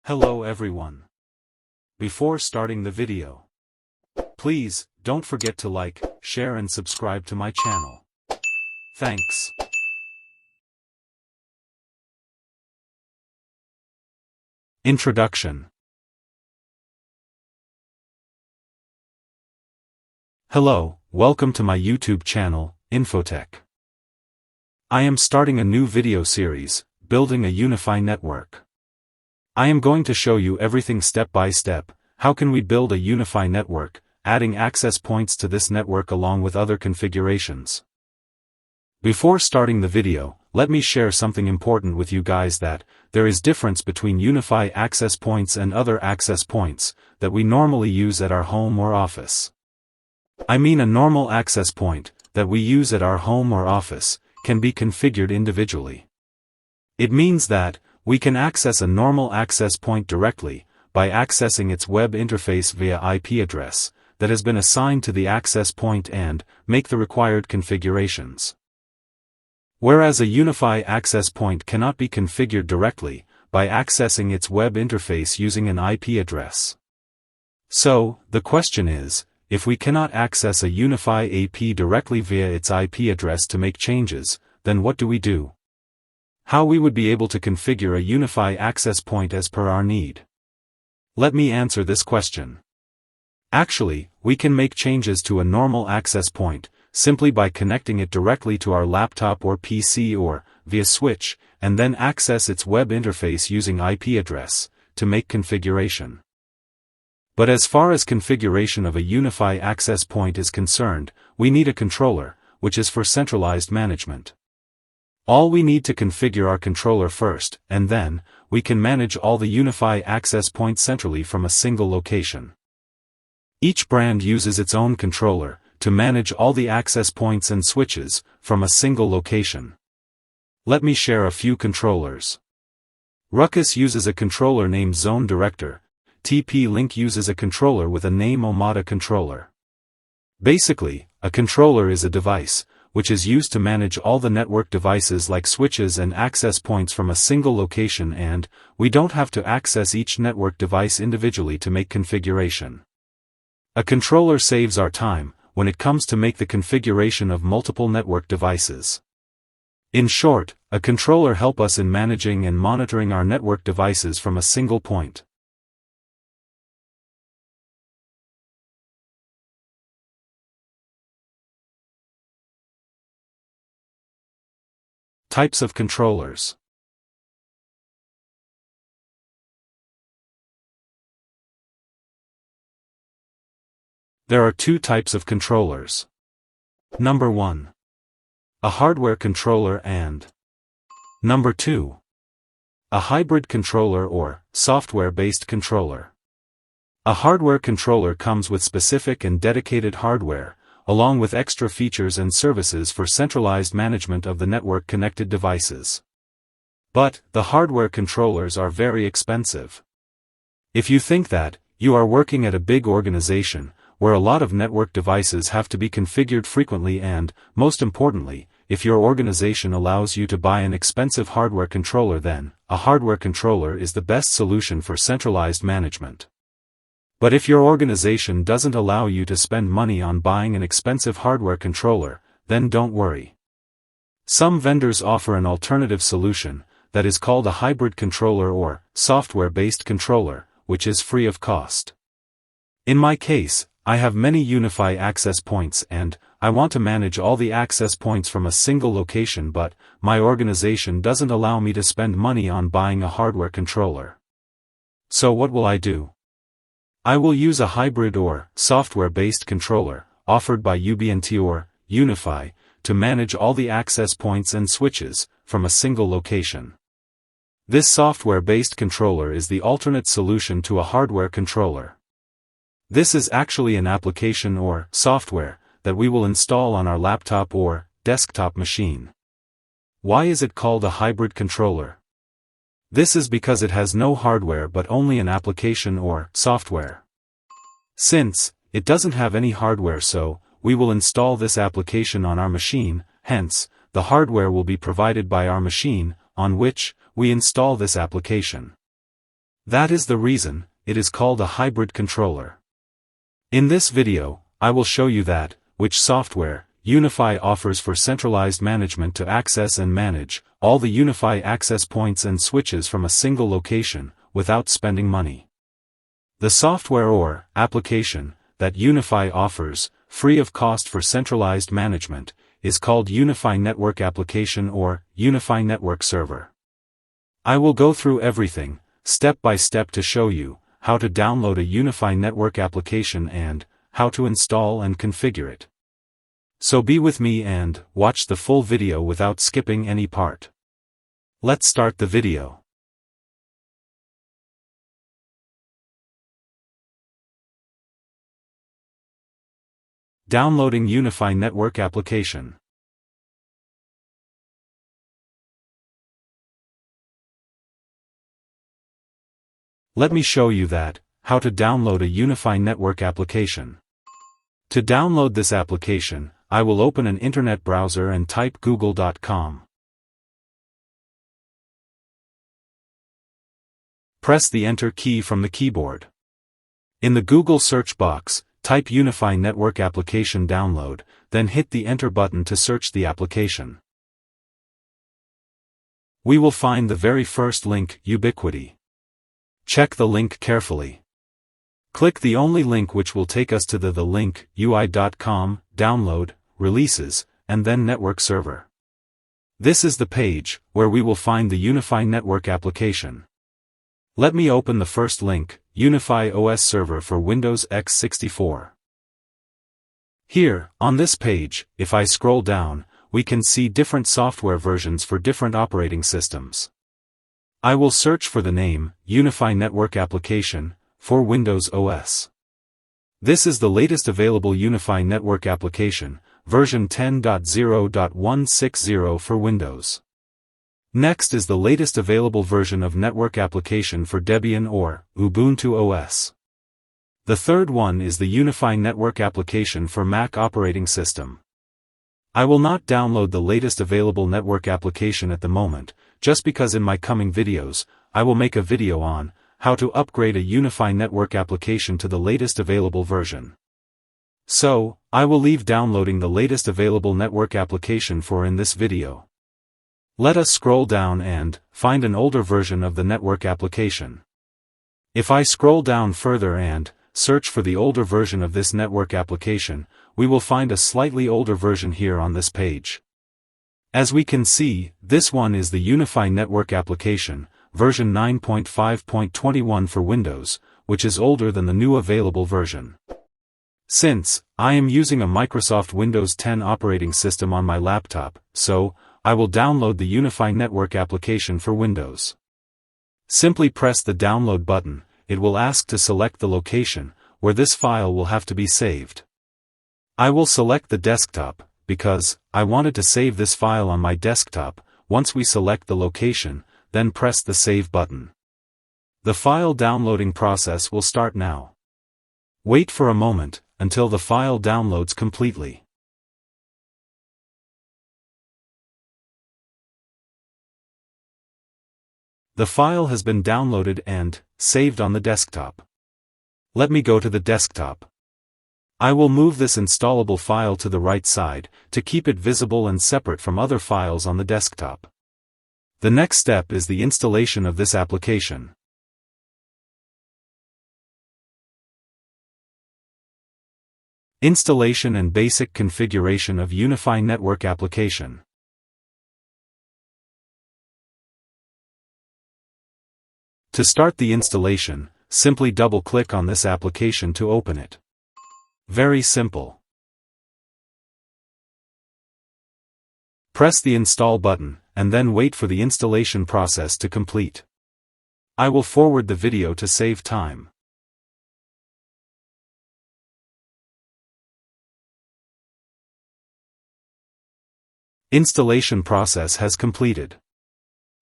Hello everyone. Before starting the video, please don't forget to like, share and subscribe to my channel. Thanks. Introduction. Hello, welcome to my YouTube channel, Infotech. I am starting a new video series, Building a Unifi Network. I am going to show you everything step by step. How can we build a Unifi network, adding access points to this network along with other configurations. Before starting the video, let me share something important with you guys, that there is difference between Unifi access points and other access points that we normally use at our home or office. I mean, a normal access point that we use at our home or office can be configured individually. It means that we can access a normal access point directly by accessing its web interface via IP address that has been assigned to the access point and make the required configurations. Whereas a Unifi access point cannot be configured directly by accessing its web interface using an IP address. So, the question is, if we cannot access a Unifi AP directly via its IP address to make changes, then what do we do? How we would be able to configure a Unifi access point as per our need? Let me answer this question. Actually, we can make changes to a normal access point simply by connecting it directly to our laptop or PC or via switch, and then access its web interface using IP address to make configuration. But as far as configuration of a Unifi access point is concerned, we need a controller, which is for centralized management. All we need to configure our controller first, and then we can manage all the Unifi access points centrally from a single location. Each brand uses its own controller to manage all the access points and switches from a single location. Let me share a few controllers. Ruckus uses a controller named Zone Director. TP-Link uses a controller with a name Omada Controller. Basically, a controller is a device which is used to manage all the network devices like switches and access points from a single location, and we don't have to access each network device individually to make configuration. A controller saves our time when it comes to make the configuration of multiple network devices. In short, a controller helps us in managing and monitoring our network devices from a single point. Types of controllers. There are two types of controllers. Number 1. A hardware controller, and Number 2. A hybrid controller or software-based controller. A hardware controller comes with specific and dedicated hardware, along with extra features and services for centralized management of the network-connected devices. But the hardware controllers are very expensive. If you think that you are working at a big organization, where a lot of network devices have to be configured frequently, and, most importantly, if your organization allows you to buy an expensive hardware controller, then a hardware controller is the best solution for centralized management. But if your organization doesn't allow you to spend money on buying an expensive hardware controller, then don't worry. Some vendors offer an alternative solution that is called a hybrid controller or software-based controller, which is free of cost. In my case, I have many Unifi access points and I want to manage all the access points from a single location, but my organization doesn't allow me to spend money on buying a hardware controller. So what will I do? I will use a hybrid or software-based controller, offered by UBNT or Unifi, to manage all the access points and switches from a single location. This software-based controller is the alternate solution to a hardware controller. This is actually an application or software that we will install on our laptop or desktop machine. Why is it called a hybrid controller? This is because it has no hardware but only an application or software. Since it doesn't have any hardware, so we will install this application on our machine, hence, the hardware will be provided by our machine, on which we install this application. That is the reason it is called a hybrid controller. In this video, I will show you that, which software Unifi offers for centralized management to access and manage all the Unifi access points and switches from a single location, without spending money. The software or application that Unifi offers, free of cost for centralized management, is called Unifi Network Application or Unifi Network Server. I will go through everything, step by step, to show you how to download a Unifi Network application and how to install and configure it. So be with me and watch the full video without skipping any part. Let's start the video. Downloading Unifi Network application. Let me show you that, how to download a Unifi Network application. To download this application, I will open an internet browser and type google.com. Press the Enter key from the keyboard. In the Google search box, type Unifi Network Application Download, then hit the Enter button to search the application. We will find the very first link, Ubiquiti. Check the link carefully. Click the only link which will take us to the link, ui.com, download, releases, and then network server. This is the page where we will find the Unifi Network application. Let me open the first link, Unifi OS Server for Windows x64. Here, on this page, if I scroll down, we can see different software versions for different operating systems. I will search for the name, Unifi Network Application, for Windows OS. This is the latest available Unifi Network application, version 10.0.160 for Windows. Next is the latest available version of network application for Debian or Ubuntu OS. The third one is the Unifi Network application for Mac operating system. I will not download the latest available network application at the moment, just because in my coming videos, I will make a video on how to upgrade a Unifi Network application to the latest available version. So, I will leave downloading the latest available network application for in this video. Let us scroll down and find an older version of the network application. If I scroll down further and search for the older version of this network application, we will find a slightly older version here on this page. As we can see, this one is the Unifi Network application, version 9.5.21 for Windows, which is older than the new available version. Since I am using a Microsoft Windows 10 operating system on my laptop, so I will download the Unifi Network application for Windows. Simply press the download button. It will ask to select the location where this file will have to be saved. I will select the desktop, because I wanted to save this file on my desktop. Once we select the location, then press the Save button. The file downloading process will start now. Wait for a moment, until the file downloads completely. The file has been downloaded and saved on the desktop. Let me go to the desktop. I will move this installable file to the right side, to keep it visible and separate from other files on the desktop. The next step is the installation of this application. Installation and basic configuration of Unifi Network application. To start the installation, simply double-click on this application to open it. Very simple. Press the Install button, and then wait for the installation process to complete. I will forward the video to save time. Installation process has completed.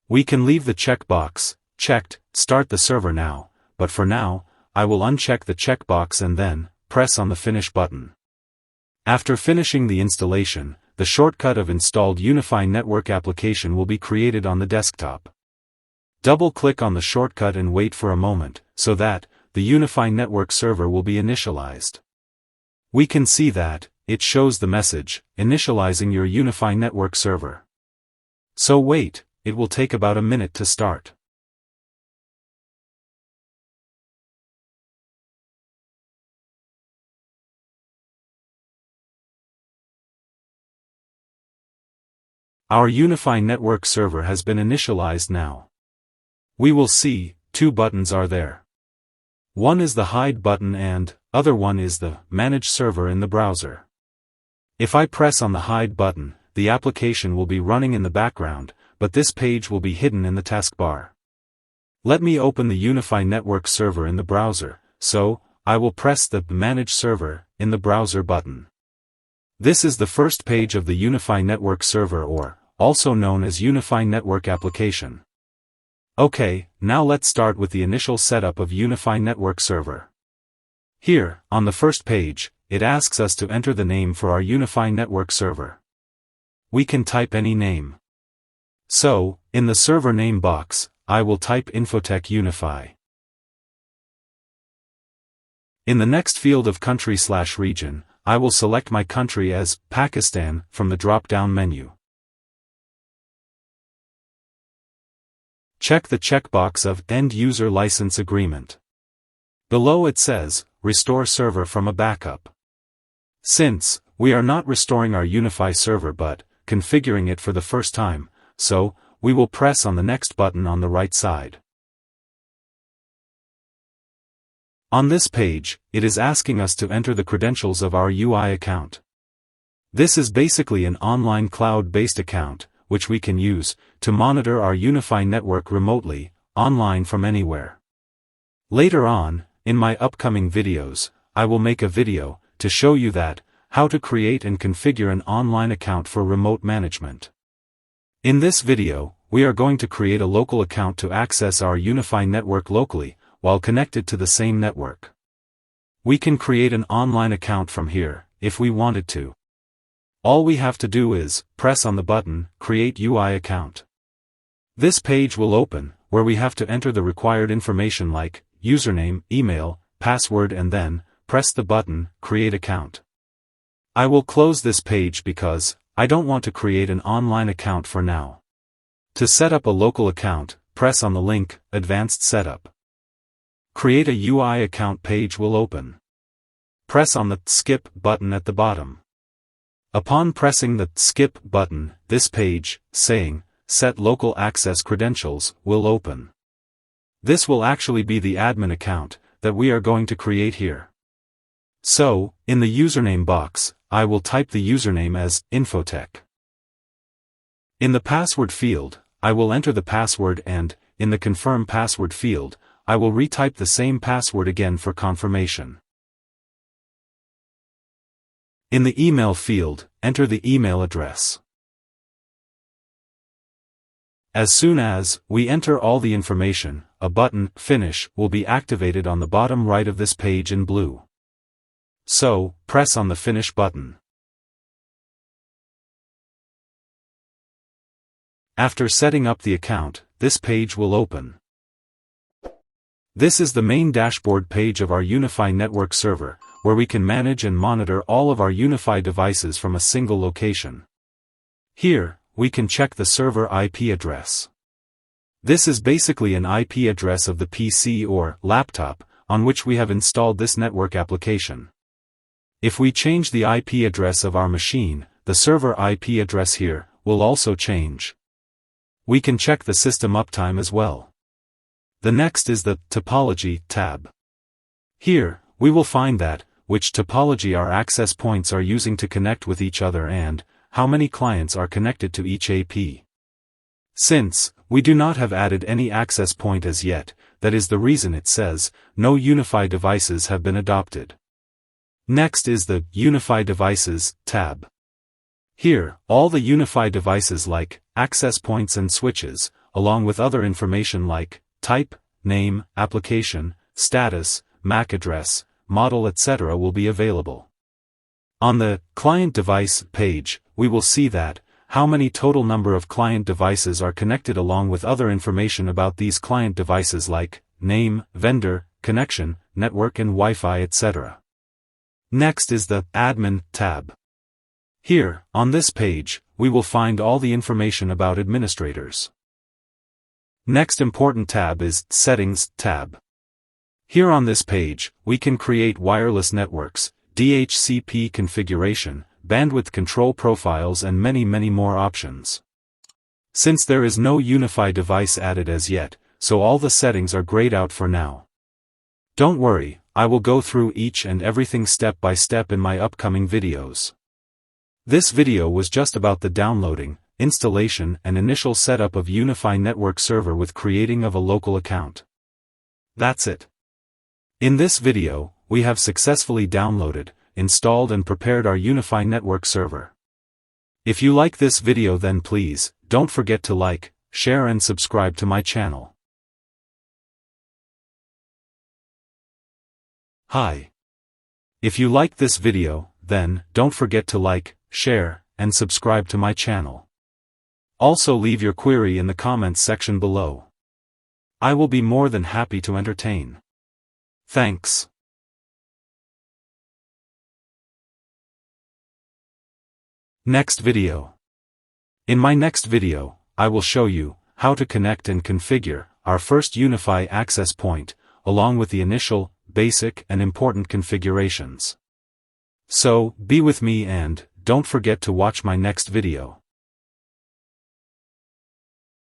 We can leave the checkbox checked, Start the server now, but for now, I will uncheck the checkbox and then press on the Finish button. After finishing the installation, the shortcut of installed Unifi Network application will be created on the desktop. Double-click on the shortcut and wait for a moment, so that the Unifi Network server will be initialized. We can see that it shows the message, initializing your Unifi Network server. So wait, it will take about a minute to start. Our Unifi Network server has been initialized now. We will see, two buttons are there. One is the Hide button and other one is the Manage Server in the browser. If I press on the Hide button, the application will be running in the background, but this page will be hidden in the taskbar. Let me open the Unifi Network server in the browser, so I will press the Manage Server in the browser button. This is the first page of the Unifi Network server, or also known as Unifi Network application. Okay, now let's start with the initial setup of Unifi Network server. Here, on the first page, it asks us to enter the name for our Unifi Network server. We can type any name. So, in the server name box, I will type Infotech Unifi. In the next field of country/region, I will select my country as Pakistan from the drop-down menu. Check the checkbox of End User License Agreement. Below it says, Restore server from a backup. Since we are not restoring our Unifi server but configuring it for the first time, so we will press on the next button on the right side. On this page, it is asking us to enter the credentials of our UI account. This is basically an online cloud-based account, which we can use to monitor our Unifi network remotely, online from anywhere. Later on, in my upcoming videos, I will make a video to show you that, how to create and configure an online account for remote management. In this video, we are going to create a local account to access our Unifi network locally, while connected to the same network. We can create an online account from here, if we wanted to. All we have to do is press on the button, Create UI Account. This page will open, where we have to enter the required information like username, email, password, and then press the button, Create Account. I will close this page because I don't want to create an online account for now. To set up a local account, press on the link, Advanced Setup. Create a UI account page will open. Press on the Skip button at the bottom. Upon pressing the Skip button, this page, saying, Set Local Access Credentials, will open. This will actually be the admin account that we are going to create here. So, in the username box, I will type the username as Infotech. In the password field, I will enter the password and, in the Confirm Password field, I will retype the same password again for confirmation. In the email field, enter the email address. As soon as we enter all the information, a button, Finish, will be activated on the bottom right of this page in blue. So, press on the Finish button. After setting up the account, this page will open. This is the main dashboard page of our Unifi Network server, where we can manage and monitor all of our Unifi devices from a single location. Here, we can check the server IP address. This is basically an IP address of the PC or laptop on which we have installed this network application. If we change the IP address of our machine, the server IP address here will also change. We can check the system uptime as well. The next is the Topology tab. Here, we will find that, which topology our access points are using to connect with each other and, how many clients are connected to each AP. Since we do not have added any access point as yet, that is the reason it says, no Unifi devices have been adopted. Next is the Unifi Devices tab. Here, all the Unifi devices like access points and switches, along with other information like type, name, application, status, MAC address, model, etc. will be available. On the Client Device page, we will see that how many total number of client devices are connected along with other information about these client devices like name, vendor, connection, network and Wi-Fi, etc. Next is the Admin tab. Here, on this page, we will find all the information about administrators. Next important tab is Settings tab. Here on this page, we can create wireless networks, DHCP configuration, bandwidth control profiles and many more options. Since there is no Unifi device added as yet, so all the settings are grayed out for now. Don't worry, I will go through each and everything step by step in my upcoming videos. This video was just about the downloading, installation and initial setup of Unifi Network Server with creating of a local account. That's it. In this video, we have successfully downloaded, installed and prepared our Unifi Network Server. If you like this video, then please, don't forget to like, share and subscribe to my channel. Hi. If you like this video, then, don't forget to like, share, and subscribe to my channel. Also leave your query in the comments section below. I will be more than happy to entertain. Thanks. Next video. In my next video, I will show you how to connect and configure our first Unifi access point, along with the initial, basic and important configurations. So, be with me and don't forget to watch my next video.